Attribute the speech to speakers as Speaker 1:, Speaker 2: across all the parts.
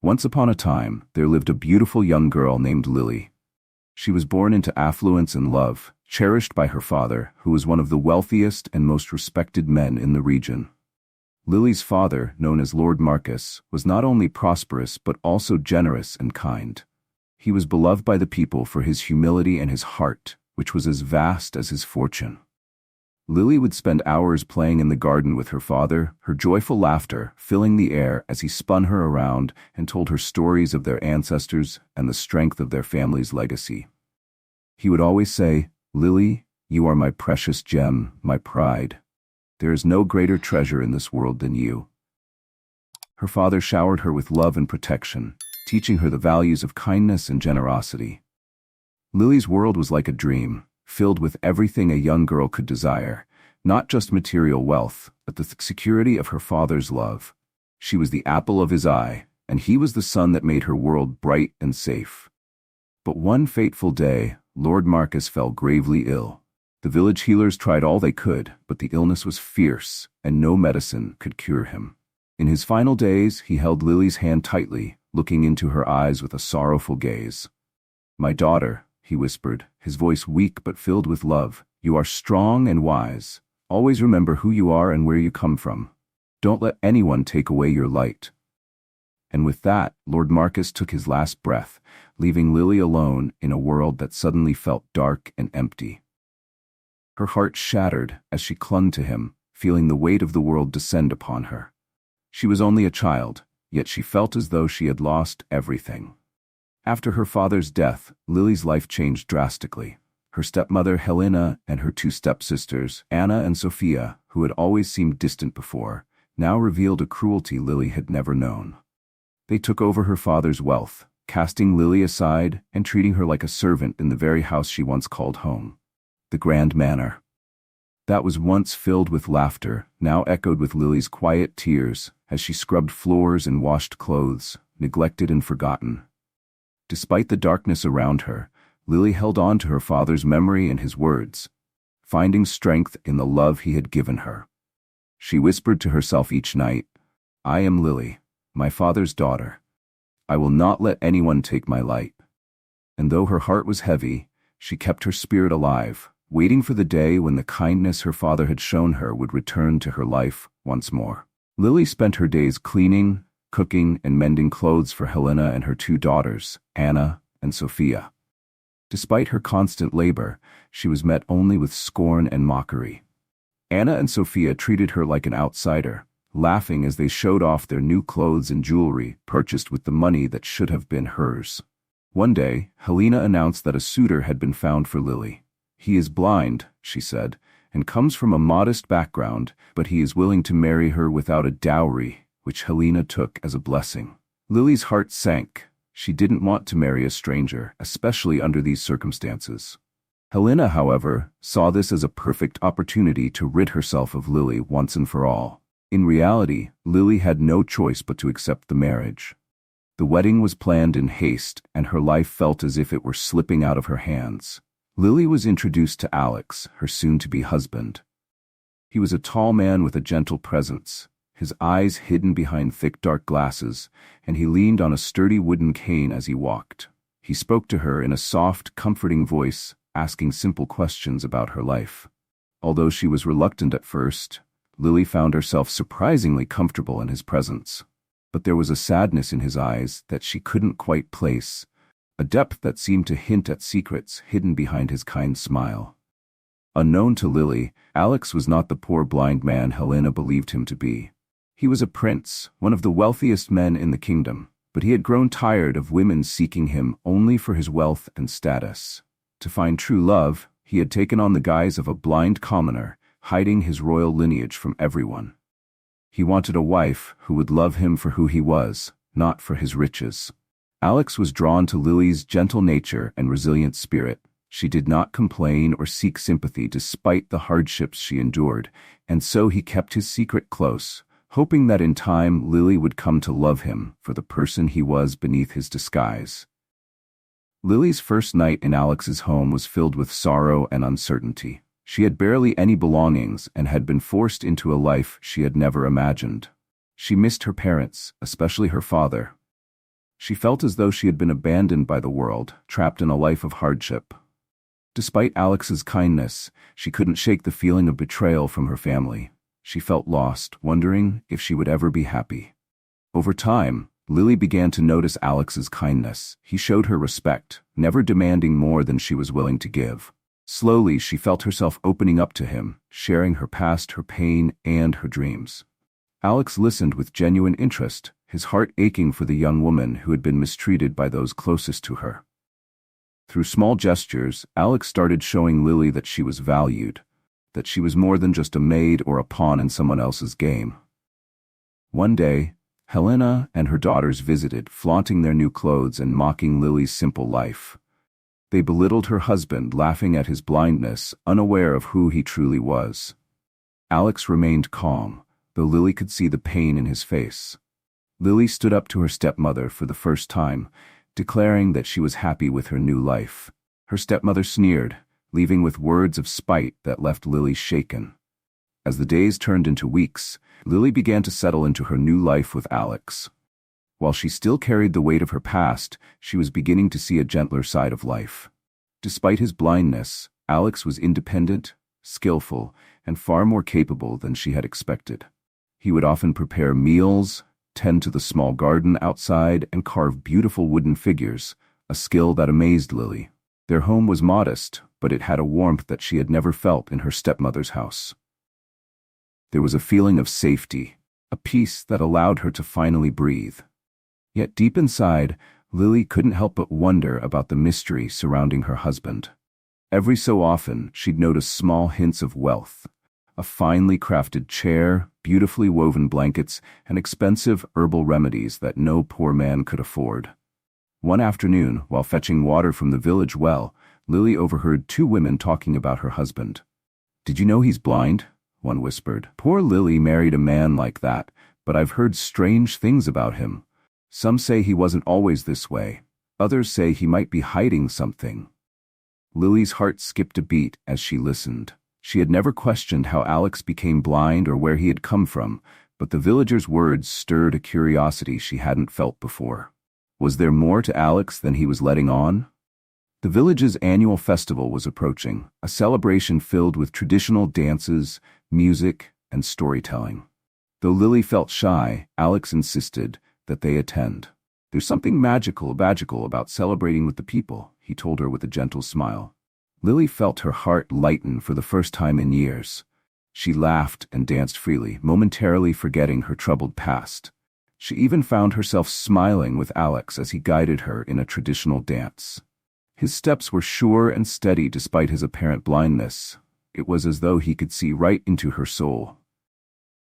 Speaker 1: Once upon a time, there lived a beautiful young girl named Lily. She was born into affluence and love, cherished by her father, who was one of the wealthiest and most respected men in the region. Lily's father, known as Lord Marcus, was not only prosperous but also generous and kind. He was beloved by the people for his humility and his heart, which was as vast as his fortune. Lily would spend hours playing in the garden with her father, her joyful laughter filling the air as he spun her around and told her stories of their ancestors and the strength of their family's legacy. He would always say, "Lily, you are my precious gem, my pride. There is no greater treasure in this world than you." Her father showered her with love and protection, teaching her the values of kindness and generosity. Lily's world was like a dream, filled with everything a young girl could desire, not just material wealth, but the security of her father's love. She was the apple of his eye, and he was the sun that made her world bright and safe. But one fateful day, Lord Marcus fell gravely ill. The village healers tried all they could, but the illness was fierce, and no medicine could cure him. In his final days, he held Lily's hand tightly, looking into her eyes with a sorrowful gaze. "My daughter," he whispered, his voice weak but filled with love, "you are strong and wise. Always remember who you are and where you come from. Don't let anyone take away your light." And with that, Lord Marcus took his last breath, leaving Lily alone in a world that suddenly felt dark and empty. Her heart shattered as she clung to him, feeling the weight of the world descend upon her. She was only a child, yet she felt as though she had lost everything. After her father's death, Lily's life changed drastically. Her stepmother Helena and her two stepsisters, Anna and Sophia, who had always seemed distant before, now revealed a cruelty Lily had never known. They took over her father's wealth, casting Lily aside and treating her like a servant in the very house she once called home. The grand manor that was once filled with laughter now echoed with Lily's quiet tears as she scrubbed floors and washed clothes, neglected and forgotten. Despite the darkness around her, Lily held on to her father's memory and his words, finding strength in the love he had given her. She whispered to herself each night, "I am Lily, my father's daughter. I will not let anyone take my light." And though her heart was heavy, she kept her spirit alive, waiting for the day when the kindness her father had shown her would return to her life once more. Lily spent her days cleaning, cooking, and mending clothes for Helena and her two daughters, Anna and Sophia. Despite her constant labor, she was met only with scorn and mockery. Anna and Sophia treated her like an outsider, laughing as they showed off their new clothes and jewelry purchased with the money that should have been hers. One day, Helena announced that a suitor had been found for Lily. "He is blind," she said, "and comes from a modest background, but he is willing to marry her without a dowry," which Helena took as a blessing. Lily's heart sank. She didn't want to marry a stranger, especially under these circumstances. Helena, however, saw this as a perfect opportunity to rid herself of Lily once and for all. In reality, Lily had no choice but to accept the marriage. The wedding was planned in haste, and her life felt as if it were slipping out of her hands. Lily was introduced to Alex, her soon-to-be husband. He was a tall man with a gentle presence, his eyes hidden behind thick dark glasses, and he leaned on a sturdy wooden cane as he walked. He spoke to her in a soft, comforting voice, asking simple questions about her life. Although she was reluctant at first, Lily found herself surprisingly comfortable in his presence. But there was a sadness in his eyes that she couldn't quite place, a depth that seemed to hint at secrets hidden behind his kind smile. Unknown to Lily, Alex was not the poor blind man Helena believed him to be. He was a prince, one of the wealthiest men in the kingdom, but he had grown tired of women seeking him only for his wealth and status. To find true love, he had taken on the guise of a blind commoner, hiding his royal lineage from everyone. He wanted a wife who would love him for who he was, not for his riches. Alex was drawn to Lily's gentle nature and resilient spirit. She did not complain or seek sympathy despite the hardships she endured, and so he kept his secret close, hoping that in time Lily would come to love him for the person he was beneath his disguise. Lily's first night in Alex's home was filled with sorrow and uncertainty. She had barely any belongings and had been forced into a life she had never imagined. She missed her parents, especially her father. She felt as though she had been abandoned by the world, trapped in a life of hardship. Despite Alex's kindness, she couldn't shake the feeling of betrayal from her family. She felt lost, wondering if she would ever be happy. Over time, Lily began to notice Alex's kindness. He showed her respect, never demanding more than she was willing to give. Slowly, she felt herself opening up to him, sharing her past, her pain, and her dreams. Alex listened with genuine interest, his heart aching for the young woman who had been mistreated by those closest to her. Through small gestures, Alex started showing Lily that she was valued, that she was more than just a maid or a pawn in someone else's game. One day, Helena and her daughters visited, flaunting their new clothes and mocking Lily's simple life. They belittled her husband, laughing at his blindness, unaware of who he truly was. Alex remained calm, though Lily could see the pain in his face. Lily stood up to her stepmother for the first time, declaring that she was happy with her new life. Her stepmother sneered, leaving with words of spite that left Lily shaken. As the days turned into weeks, Lily began to settle into her new life with Alex. While she still carried the weight of her past, she was beginning to see a gentler side of life. Despite his blindness, Alex was independent, skillful, and far more capable than she had expected. He would often prepare meals, tend to the small garden outside, and carve beautiful wooden figures, a skill that amazed Lily. Their home was modest, but it had a warmth that she had never felt in her stepmother's house. There was a feeling of safety, a peace that allowed her to finally breathe. Yet deep inside, Lily couldn't help but wonder about the mystery surrounding her husband. Every so often, she'd notice small hints of wealth: a finely crafted chair, beautifully woven blankets, and expensive herbal remedies that no poor man could afford. One afternoon, while fetching water from the village well, Lily overheard two women talking about her husband. "Did you know he's blind?" one whispered. "Poor Lily married a man like that, but I've heard strange things about him. Some say he wasn't always this way. Others say he might be hiding something." Lily's heart skipped a beat as she listened. She had never questioned how Alex became blind or where he had come from, but the villagers' words stirred a curiosity she hadn't felt before. Was there more to Alex than he was letting on? The village's annual festival was approaching, a celebration filled with traditional dances, music, and storytelling. Though Lily felt shy, Alex insisted that they attend. "There's something magical about celebrating with the people," he told her with a gentle smile. Lily felt her heart lighten for the first time in years. She laughed and danced freely, momentarily forgetting her troubled past. She even found herself smiling with Alex as he guided her in a traditional dance. His steps were sure and steady despite his apparent blindness. It was as though he could see right into her soul.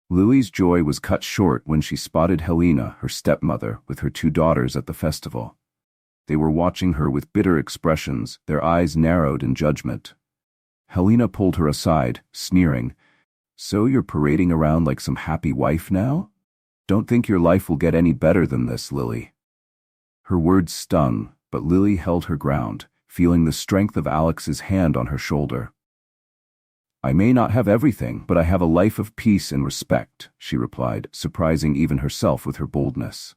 Speaker 1: Lily's joy was cut short when she spotted Helena, her stepmother, with her two daughters at the festival. They were watching her with bitter expressions, their eyes narrowed in judgment. Helena pulled her aside, sneering. "So you're parading around like some happy wife now? Don't think your life will get any better than this, Lily." Her words stung, but Lily held her ground, feeling the strength of Alex's hand on her shoulder. "I may not have everything, but I have a life of peace and respect," she replied, surprising even herself with her boldness.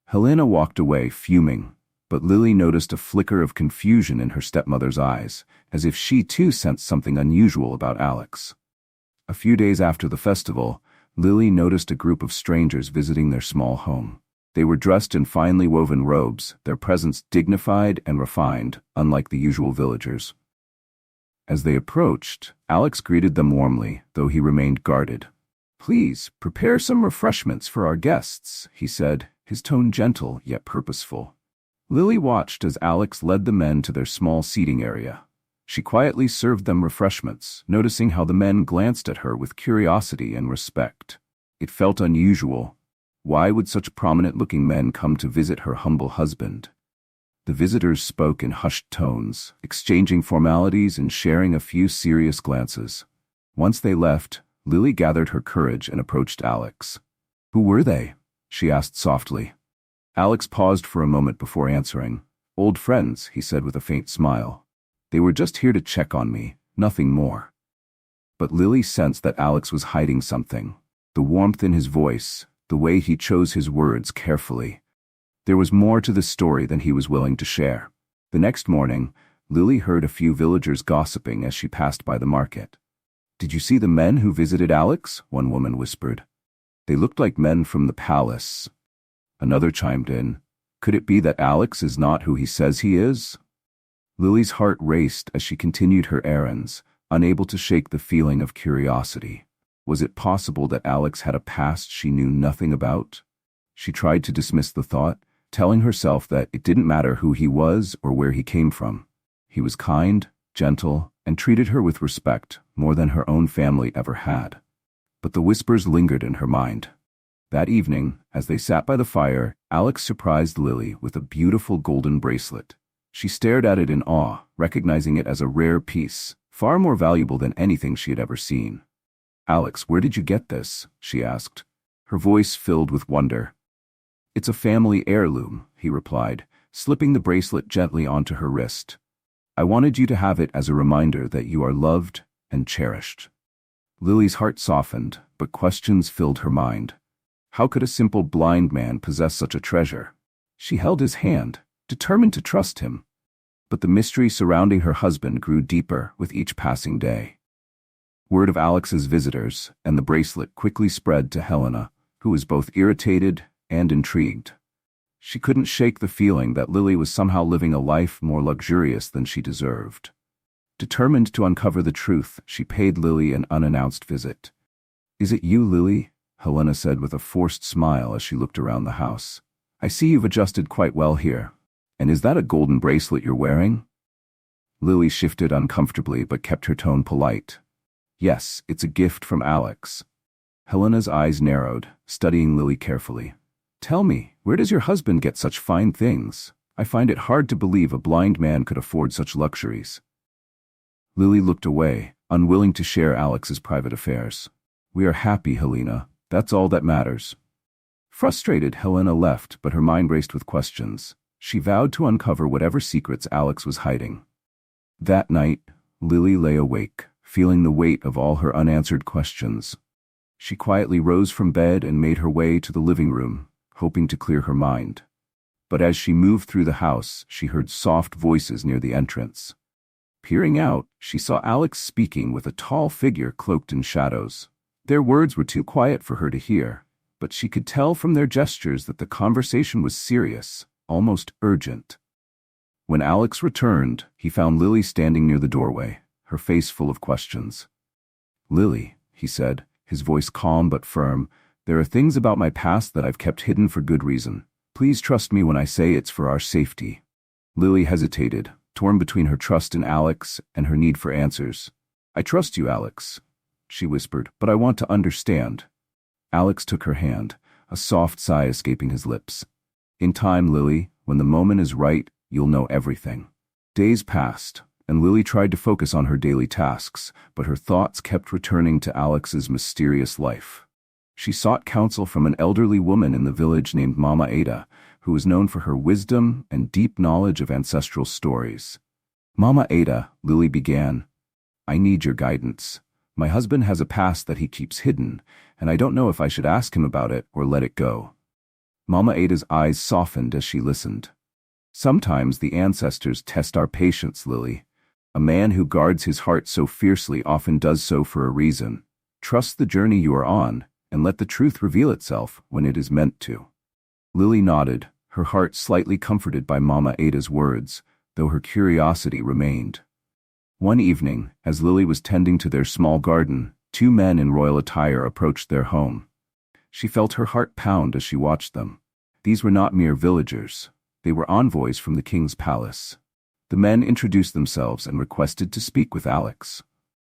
Speaker 1: Helena walked away, fuming, but Lily noticed a flicker of confusion in her stepmother's eyes, as if she too sensed something unusual about Alex. A few days after the festival, Lily noticed a group of strangers visiting their small home. They were dressed in finely woven robes, their presence dignified and refined, unlike the usual villagers. As they approached, Alex greeted them warmly, though he remained guarded. "Please, prepare some refreshments for our guests," he said, his tone gentle yet purposeful. Lily watched as Alex led the men to their small seating area. She quietly served them refreshments, noticing how the men glanced at her with curiosity and respect. It felt unusual. Why would such prominent-looking men come to visit her humble husband? The visitors spoke in hushed tones, exchanging formalities and sharing a few serious glances. Once they left, Lily gathered her courage and approached Alex. "Who were they?" she asked softly. Alex paused for a moment before answering. "Old friends," he said with a faint smile. "They were just here to check on me, nothing more." But Lily sensed that Alex was hiding something. The warmth in his voice, the way he chose his words carefully. There was more to this story than he was willing to share. The next morning, Lily heard a few villagers gossiping as she passed by the market. "Did you see the men who visited Alex?" one woman whispered. "They looked like men from the palace." Another chimed in, "Could it be that Alex is not who he says he is?" Lily's heart raced as she continued her errands, unable to shake the feeling of curiosity. Was it possible that Alex had a past she knew nothing about? She tried to dismiss the thought, telling herself that it didn't matter who he was or where he came from. He was kind, gentle, and treated her with respect more than her own family ever had. But the whispers lingered in her mind. That evening, as they sat by the fire, Alex surprised Lily with a beautiful golden bracelet. She stared at it in awe, recognizing it as a rare piece, far more valuable than anything she had ever seen. "Alex, where did you get this?" she asked, her voice filled with wonder. "It's a family heirloom," he replied, slipping the bracelet gently onto her wrist. "I wanted you to have it as a reminder that you are loved and cherished." Lily's heart softened, but questions filled her mind. How could a simple blind man possess such a treasure? She held his hand, determined to trust him. But the mystery surrounding her husband grew deeper with each passing day. Word of Alex's visitors and the bracelet quickly spread to Helena, who was both irritated and intrigued. She couldn't shake the feeling that Lily was somehow living a life more luxurious than she deserved. Determined to uncover the truth, she paid Lily an unannounced visit. "Is it you, Lily?" Helena said with a forced smile as she looked around the house. "I see you've adjusted quite well here. And is that a golden bracelet you're wearing?" Lily shifted uncomfortably but kept her tone polite. "Yes, it's a gift from Alex." Helena's eyes narrowed, studying Lily carefully. "Tell me, where does your husband get such fine things? I find it hard to believe a blind man could afford such luxuries." Lily looked away, unwilling to share Alex's private affairs. "We are happy, Helena. That's all that matters." Frustrated, Helena left, but her mind raced with questions. She vowed to uncover whatever secrets Alex was hiding. That night, Lily lay awake, feeling the weight of all her unanswered questions. She quietly rose from bed and made her way to the living room, hoping to clear her mind. But as she moved through the house, she heard soft voices near the entrance. Peering out, she saw Alex speaking with a tall figure cloaked in shadows. Their words were too quiet for her to hear, but she could tell from their gestures that the conversation was serious, almost urgent. When Alex returned, he found Lily standing near the doorway, her face full of questions. "Lily," he said, his voice calm but firm, "there are things about my past that I've kept hidden for good reason. Please trust me when I say it's for our safety." Lily hesitated, torn between her trust in Alex and her need for answers. "I trust you, Alex," she whispered, "but I want to understand." Alex took her hand, a soft sigh escaping his lips. "In time, Lily, when the moment is right, you'll know everything." Days passed, and Lily tried to focus on her daily tasks, but her thoughts kept returning to Alex's mysterious life. She sought counsel from an elderly woman in the village named Mama Ada, who was known for her wisdom and deep knowledge of ancestral stories. "Mama Ada," Lily began, "I need your guidance. My husband has a past that he keeps hidden, and I don't know if I should ask him about it or let it go." Mama Ada's eyes softened as she listened. "Sometimes the ancestors test our patience, Lily. A man who guards his heart so fiercely often does so for a reason. Trust the journey you are on, and let the truth reveal itself when it is meant to." Lily nodded, her heart slightly comforted by Mama Ada's words, though her curiosity remained. One evening, as Lily was tending to their small garden, two men in royal attire approached their home. She felt her heart pound as she watched them. These were not mere villagers. They were envoys from the king's palace. The men introduced themselves and requested to speak with Alex.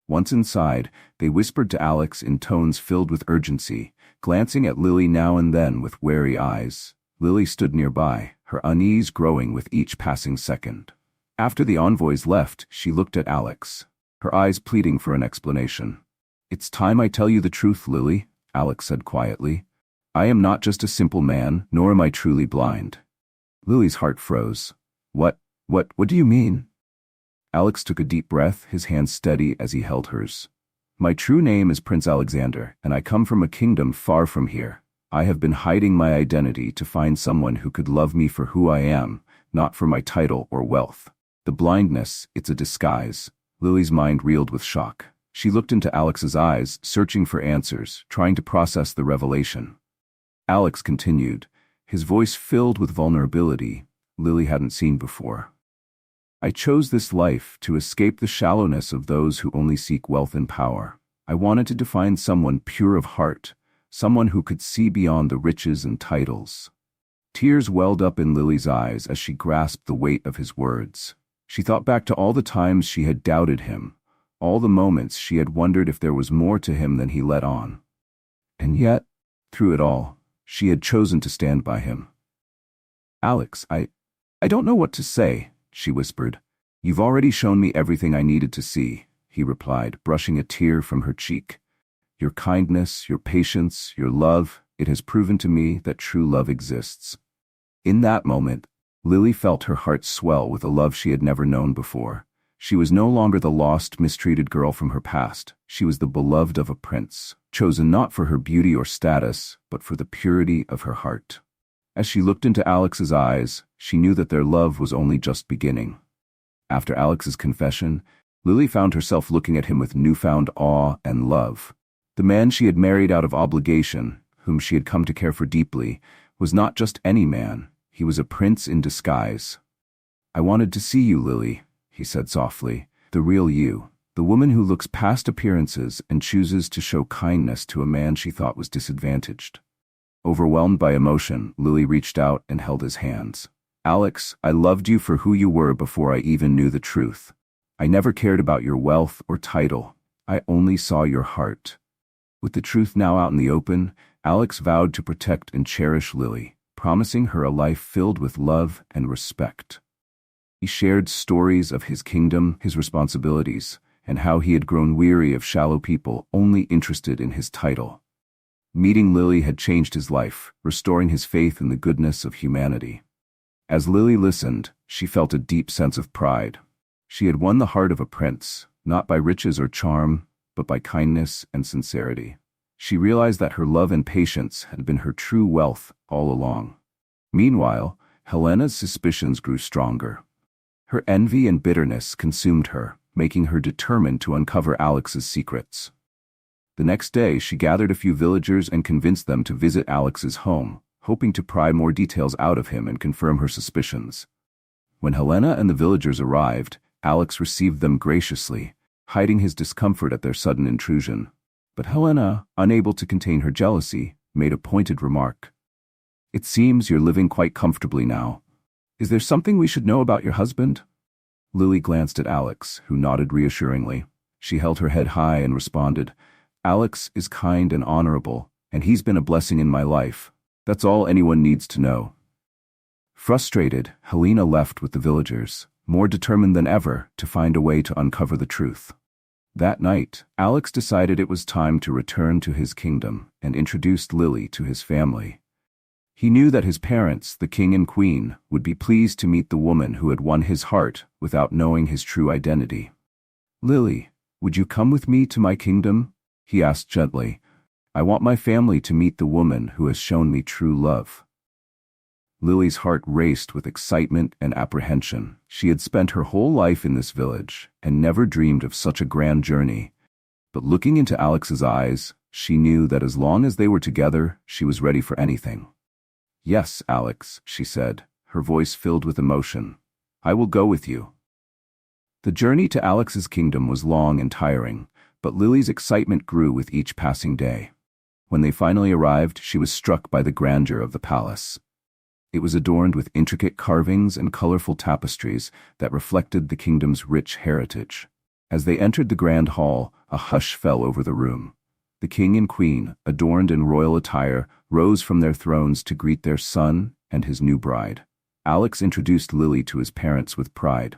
Speaker 1: Once inside, they whispered to Alex in tones filled with urgency, glancing at Lily now and then with wary eyes. Lily stood nearby, her unease growing with each passing second. After the envoys left, she looked at Alex, her eyes pleading for an explanation. "It's time I tell you the truth, Lily," Alex said quietly. "I am not just a simple man, nor am I truly blind." Lily's heart froze. What do you mean?" Alex took a deep breath, his hand steady as he held hers. "My true name is Prince Alexander, and I come from a kingdom far from here. I have been hiding my identity to find someone who could love me for who I am, not for my title or wealth. The blindness, it's a disguise. Lily's mind reeled with shock. She looked into Alex's eyes, searching for answers, trying to process the revelation. Alex continued, his voice filled with vulnerability Lily hadn't seen before. I chose this life to escape the shallowness of those who only seek wealth and power. I wanted to find someone pure of heart, someone who could see beyond the riches and titles. Tears welled up in Lily's eyes as she grasped the weight of his words. She thought back to all the times she had doubted him, all the moments she had wondered if there was more to him than he let on. And yet, through it all, she had chosen to stand by him. Alex, I don't know what to say, she whispered. You've already shown me everything I needed to see, he replied, brushing a tear from her cheek. Your kindness, your patience, your love, it has proven to me that true love exists. In that moment, Lily felt her heart swell with a love she had never known before. She was no longer the lost, mistreated girl from her past. She was the beloved of a prince, chosen not for her beauty or status, but for the purity of her heart. As she looked into Alex's eyes, she knew that their love was only just beginning. After Alex's confession, Lily found herself looking at him with newfound awe and love. The man she had married out of obligation, whom she had come to care for deeply, was not just any man. He was a prince in disguise. I wanted to see you, Lily, he said softly, the real you, the woman who looks past appearances and chooses to show kindness to a man she thought was disadvantaged. Overwhelmed by emotion, Lily reached out and held his hands. Alex, I loved you for who you were before I even knew the truth. I never cared about your wealth or title. I only saw your heart. With the truth now out in the open, Alex vowed to protect and cherish Lily, promising her a life filled with love and respect. He shared stories of his kingdom, his responsibilities, and how he had grown weary of shallow people only interested in his title. Meeting Lily had changed his life, restoring his faith in the goodness of humanity. As Lily listened, she felt a deep sense of pride. She had won the heart of a prince, not by riches or charm, but by kindness and sincerity. She realized that her love and patience had been her true wealth all along. Meanwhile, Helena's suspicions grew stronger. Her envy and bitterness consumed her, making her determined to uncover Alex's secrets. The next day, she gathered a few villagers and convinced them to visit Alex's home, hoping to pry more details out of him and confirm her suspicions. When Helena and the villagers arrived, Alex received them graciously, hiding his discomfort at their sudden intrusion. But Helena, unable to contain her jealousy, made a pointed remark. It seems you're living quite comfortably now. Is there something we should know about your husband? Lily glanced at Alex, who nodded reassuringly. She held her head high and responded, Alex is kind and honorable, and he's been a blessing in my life. That's all anyone needs to know. Frustrated, Helena left with the villagers, more determined than ever to find a way to uncover the truth. That night, Alex decided it was time to return to his kingdom and introduced Lily to his family. He knew that his parents, the king and queen, would be pleased to meet the woman who had won his heart without knowing his true identity. Lily, would you come with me to my kingdom? He asked gently. I want my family to meet the woman who has shown me true love. Lily's heart raced with excitement and apprehension. She had spent her whole life in this village and never dreamed of such a grand journey. But looking into Alex's eyes, she knew that as long as they were together, she was ready for anything. Yes, Alex, she said, her voice filled with emotion. I will go with you. The journey to Alex's kingdom was long and tiring, but Lily's excitement grew with each passing day. When they finally arrived, she was struck by the grandeur of the palace. It was adorned with intricate carvings and colorful tapestries that reflected the kingdom's rich heritage. As they entered the grand hall, a hush fell over the room. The king and queen, adorned in royal attire, rose from their thrones to greet their son and his new bride. Alex introduced Lily to his parents with pride.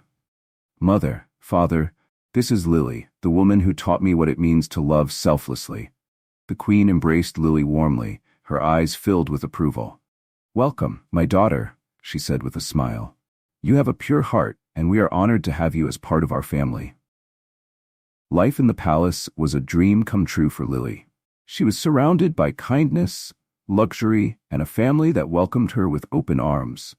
Speaker 1: Mother, father, this is Lily, the woman who taught me what it means to love selflessly. The queen embraced Lily warmly, her eyes filled with approval. Welcome, my daughter, she said with a smile. You have a pure heart, and we are honored to have you as part of our family. Life in the palace was a dream come true for Lily. She was surrounded by kindness, luxury, and a family that welcomed her with open arms.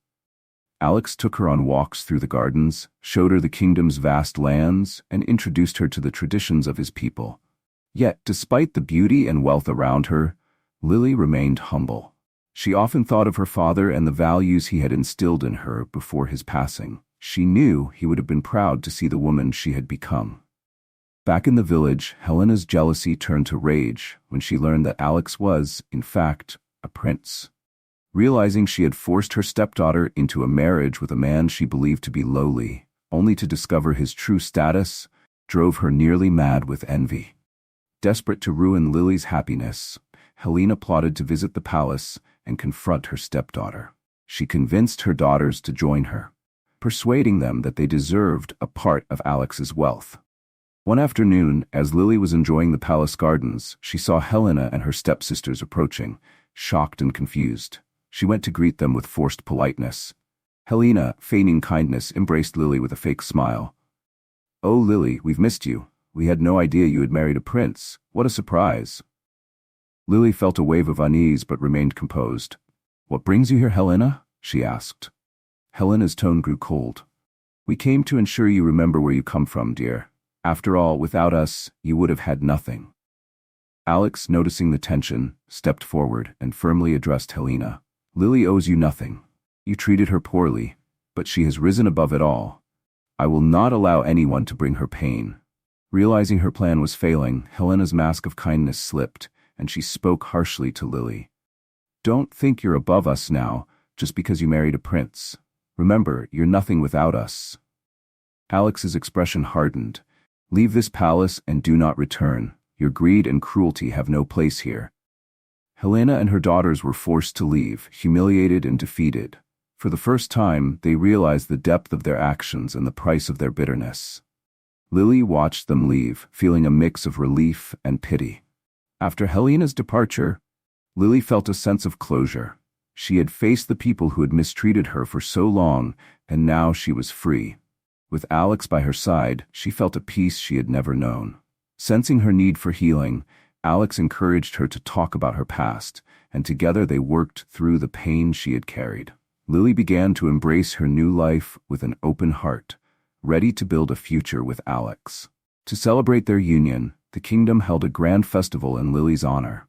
Speaker 1: Alex took her on walks through the gardens, showed her the kingdom's vast lands, and introduced her to the traditions of his people. Yet, despite the beauty and wealth around her, Lily remained humble. She often thought of her father and the values he had instilled in her before his passing. She knew he would have been proud to see the woman she had become. Back in the village, Helena's jealousy turned to rage when she learned that Alex was, in fact, a prince. Realizing she had forced her stepdaughter into a marriage with a man she believed to be lowly, only to discover his true status, drove her nearly mad with envy. Desperate to ruin Lily's happiness, Helena plotted to visit the palace and confront her stepdaughter. She convinced her daughters to join her, persuading them that they deserved a part of Alex's wealth. One afternoon, as Lily was enjoying the palace gardens, she saw Helena and her stepsisters approaching, shocked and confused. She went to greet them with forced politeness. Helena, feigning kindness, embraced Lily with a fake smile. "Oh, Lily, we've missed you. We had no idea you had married a prince. What a surprise." Lily felt a wave of unease but remained composed. "What brings you here, Helena?" she asked. Helena's tone grew cold. "We came to ensure you remember where you come from, dear. After all, without us, you would have had nothing." Alex, noticing the tension, stepped forward and firmly addressed Helena. "Lily owes you nothing. You treated her poorly, but she has risen above it all. I will not allow anyone to bring her pain." Realizing her plan was failing, Helena's mask of kindness slipped, and she spoke harshly to Lily. "Don't think you're above us now, just because you married a prince. Remember, you're nothing without us." Alex's expression hardened. "Leave this palace and do not return. Your greed and cruelty have no place here." Helena and her daughters were forced to leave, humiliated and defeated. For the first time, they realized the depth of their actions and the price of their bitterness. Lily watched them leave, feeling a mix of relief and pity. After Helena's departure, Lily felt a sense of closure. She had faced the people who had mistreated her for so long, and now she was free. With Alex by her side, she felt a peace she had never known. Sensing her need for healing, Alex encouraged her to talk about her past, and together they worked through the pain she had carried. Lily began to embrace her new life with an open heart, ready to build a future with Alex. To celebrate their union, the kingdom held a grand festival in Lily's honor.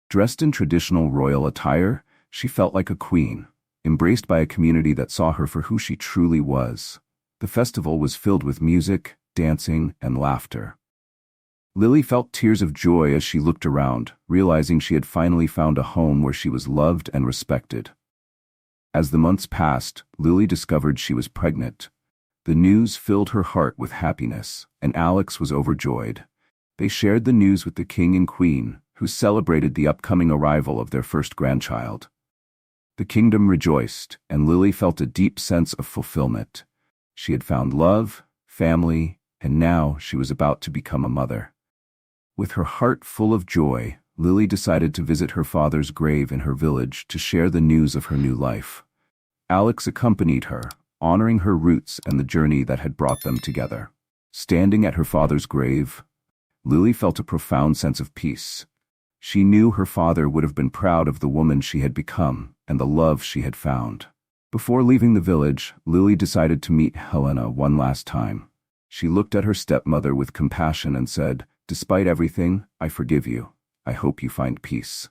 Speaker 1: Dressed in traditional royal attire, she felt like a queen, embraced by a community that saw her for who she truly was. The festival was filled with music, dancing, and laughter. Lily felt tears of joy as she looked around, realizing she had finally found a home where she was loved and respected. As the months passed, Lily discovered she was pregnant. The news filled her heart with happiness, and Alex was overjoyed. They shared the news with the king and queen, who celebrated the upcoming arrival of their first grandchild. The kingdom rejoiced, and Lily felt a deep sense of fulfillment. She had found love, family, and now she was about to become a mother. With her heart full of joy, Lily decided to visit her father's grave in her village to share the news of her new life. Alex accompanied her, honoring her roots and the journey that had brought them together. Standing at her father's grave, Lily felt a profound sense of peace. She knew her father would have been proud of the woman she had become and the love she had found. Before leaving the village, Lily decided to meet Helena one last time. She looked at her stepmother with compassion and said, "Despite everything, I forgive you. I hope you find peace."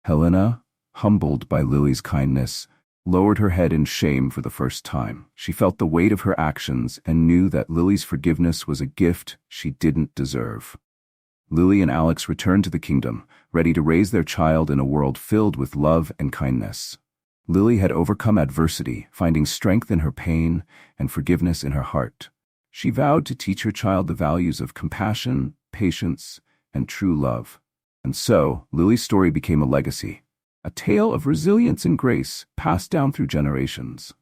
Speaker 1: Helena, humbled by Lily's kindness, lowered her head in shame for the first time. She felt the weight of her actions and knew that Lily's forgiveness was a gift she didn't deserve. Lily and Alex returned to the kingdom, ready to raise their child in a world filled with love and kindness. Lily had overcome adversity, finding strength in her pain and forgiveness in her heart. She vowed to teach her child the values of compassion, patience, and true love. And so, Lily's story became a legacy, a tale of resilience and grace passed down through generations.